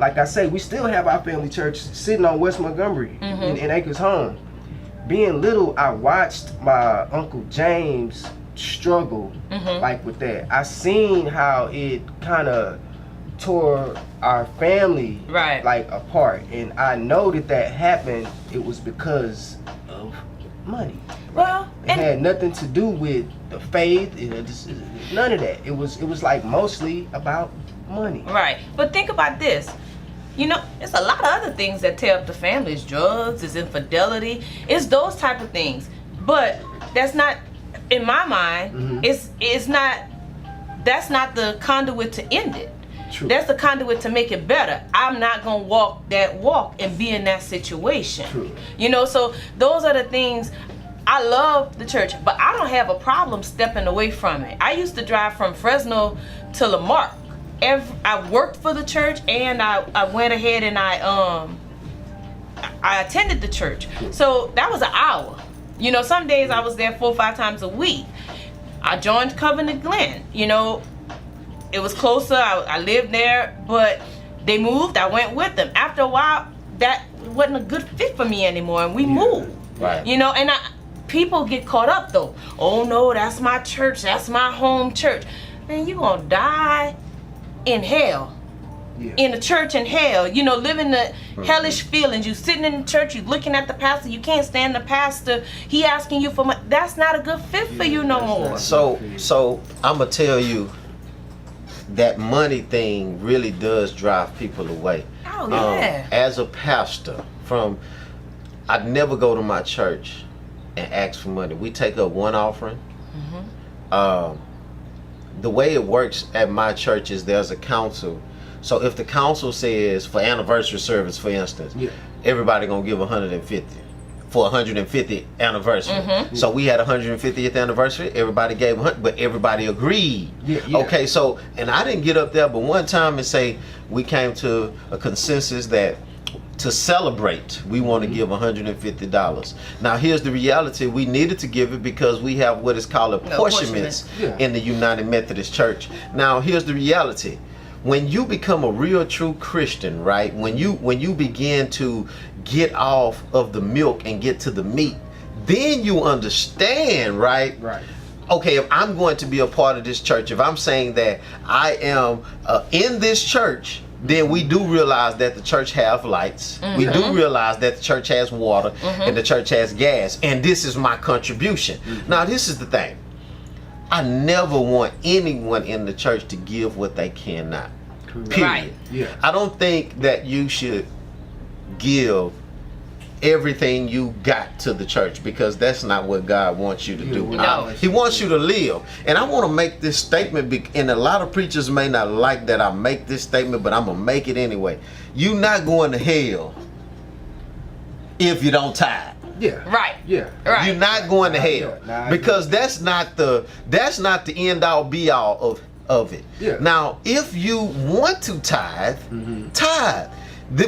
like I say, we still have our family church sitting on West Montgomery in Acres Home. Being little, I watched my Uncle James struggle like with that. I seen how it kind of tore our family like apart, and I know that happened. It was because of money. Well, it had nothing to do with the faith. None of that. It was like mostly about money. Right. But think about this. You know, it's a lot of other things that tear up the family. It's drugs, it's infidelity, it's those type of things. But that's not, in my mind, it's not, that's not the conduit to end it. True. That's the conduit to make it better. I'm not gonna walk that walk and be in that situation. True. You know, so those are the things. I love the church, but I don't have a problem stepping away from it. I used to drive from Fresno to Lamarck. I worked for the church, and I went ahead and I attended the church. So that was an hour. You know, some days I was there 4 or 5 times a week. I joined Covenant Glen. You know, it was closer. I lived there, but they moved. I went with them. After a while, that wasn't a good fit for me anymore, and we moved. Right. You know, and people get caught up though. Oh no, that's my church. That's my home church. Man, you gonna die in hell. In the church in hell, you know, living the hellish feelings. You sitting in the church, you looking at the pastor, you can't stand the pastor, he asking you for money. That's not a good fit for you no more. So I'm gonna tell you that money thing really does drive people away. Oh yeah. As a pastor, I'd never go to my church and ask for money. We take up one offering. The way it works at my church is there's a council. So if the council says for anniversary service, for instance, everybody gonna give 150 for 150th anniversary. So we had 150th anniversary. Everybody gave 100, but everybody agreed. Okay, so and I didn't get up there, but one time and say we came to a consensus that to celebrate, we want to give $150. Now here's the reality: we needed to give it because we have what is called apportionments in the United Methodist Church. Now here's the reality: when you become a real true Christian, right? When you begin to get off of the milk and get to the meat, then you understand, right? Right. Okay, if I'm going to be a part of this church, if I'm saying that I am in this church, then we do realize that the church has lights. We do realize that the church has water and the church has gas, and this is my contribution. Now this is the thing: I never want anyone in the church to give what they cannot. Period. Right. I don't think that you should give everything you got to the church, because that's not what God wants you to do. No. He wants you to live. And I want to make this statement, and a lot of preachers may not like that I make this statement, but I'm going to make it anyway. You're not going to hell if you don't tithe. Right. You're not going to hell, because that's not the end all be all of it. Now, if you want to tithe, tithe.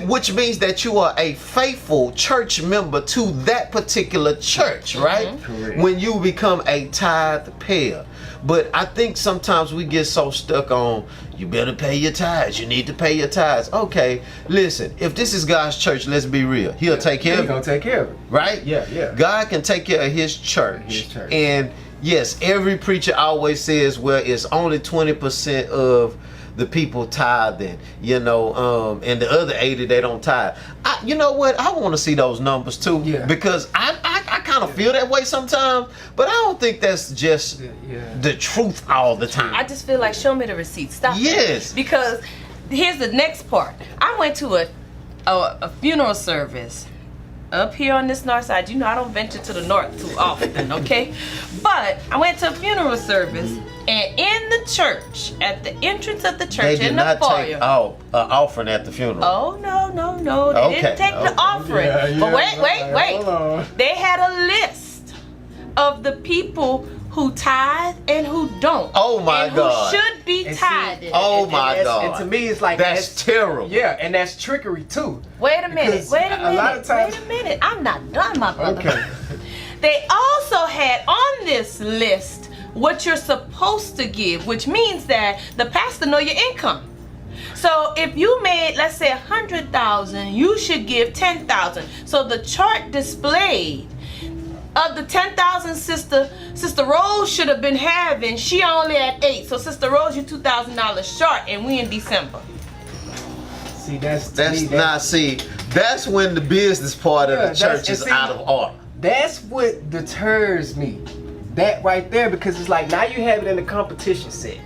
Which means that you are a faithful church member to that particular church, right? Correct. When you become a tithe payer. But I think sometimes we get so stuck on, you better pay your tithes, you need to pay your tithes. Okay, listen, if this is God's church, let's be real. He'll take care of it. He's gonna take care of it. Right? Yeah. God can take care of his church. And yes, every preacher always says, well, it's only 20% of the people tithing, you know, and the other 80 they don't tithe. You know what? I want to see those numbers too, because I kind of feel that way sometimes, but I don't think that's just the truth all the time. I just feel like, show me the receipt. Stop. Yes. That. Because here's the next part. I went to a funeral service up here on this north side. You know, I don't venture to the north too often, okay? But I went to a funeral service, and in the church, at the entrance of the church, they did in the not foyer, take offering at the funeral. Oh no! They didn't take the offering. But wait! They had a list of the people who tithe and who don't. Oh my God! Who should be tithing? Oh my God! And to me, it's like that's terrible. Yeah, and that's trickery too. Wait a minute. A lot of times, wait a minute. I'm not done, my brother. Okay. They also had on this list what you're supposed to give, which means that the pastor know your income. So if you made, let's say, 100,000, you should give 10,000. So the chart displayed of the 10,000 Sister Rose should have been having, she only at 8. So Sister Rose, you $2,000 short, and we in December. See, that's when the business part of the church is out of order. That's what deters me. That right there, because it's like now you have it in the competition set.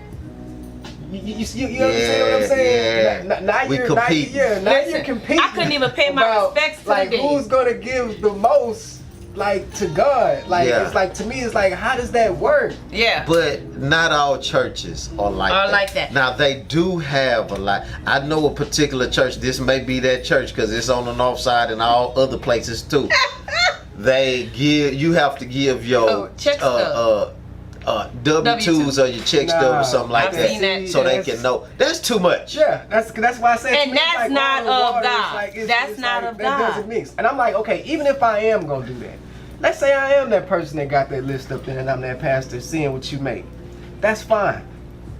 You understand what I'm saying? Yeah. Now We you're compete. now you're competing. I couldn't even pay my about, respects to like the day. who's gonna give the most, like, to God. Like it's like, to me it's like, how does that work? Yeah. But not all churches are like that. Now they do have a lot. I know a particular church. This may be that church because it's on the north side and all other places too. They give. You have to give your check stub. W-2s or your check stub or something like I've that, seen that. so they can know. That's too much. Yeah, that's why I said. And that's like not oil and of water. God. It's That's not of that God. doesn't mix. And I'm like, okay, even if I am gonna do that, let's say I am that person that got that list up there, and I'm that pastor seeing what you make. That's fine.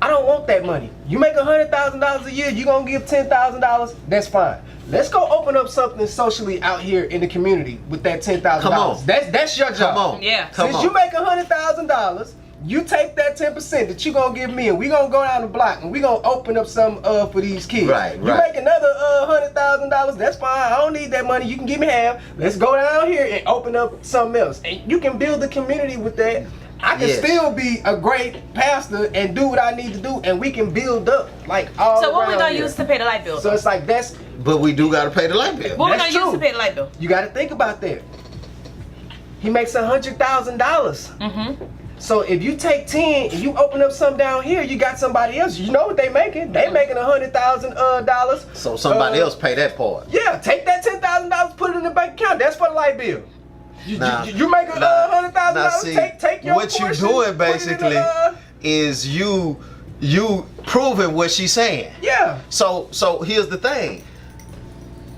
I don't want that money. You make $100,000 a year, you gonna give $10,000. That's fine. Let's go open up something socially out here in the community with that $10,000. Come on. That's your job. Come on. Yeah. Since you make $100,000, you take that 10% that you gonna give me, and we gonna go down the block and we gonna open up some for these kids. Right. You make another $100,000. That's fine. I don't need that money. You can give me half. Let's go down here and open up something else, and you can build the community with that. I can still be a great pastor and do what I need to do, and we can build up like all. So what we gonna here. use to pay the light bill? So it's like that's. But we do gotta pay the light bill. What we That's gonna use true. to pay the light bill? You got to think about that. He makes $100,000. Mm-hmm. So if you take 10 and you open up some down here, you got somebody else. You know what they making? They making $100,000. So somebody else pay that part. Yeah, take that $10,000, put it in the bank account. That's for the light bill. You make $100,000. Take your what portion, you doing put it in basically the, is you proving what she's saying. yeah. So here's the thing.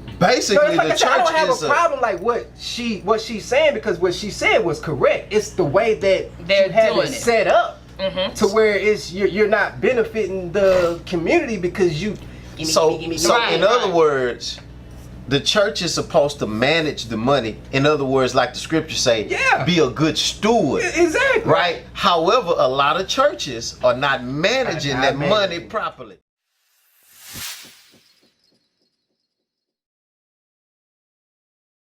So Basically, it's like the I said, I church don't have is a problem like what she's saying, because what she said was correct. It's the way that They're you have doing it it. set up Mm-hmm. to where it's you're not benefiting the community because you. So Right, in other words, the church is supposed to manage the money. In other words, like the scriptures say, be a good steward. Exactly. Right? However, a lot of churches are not managing Not that managing. money properly.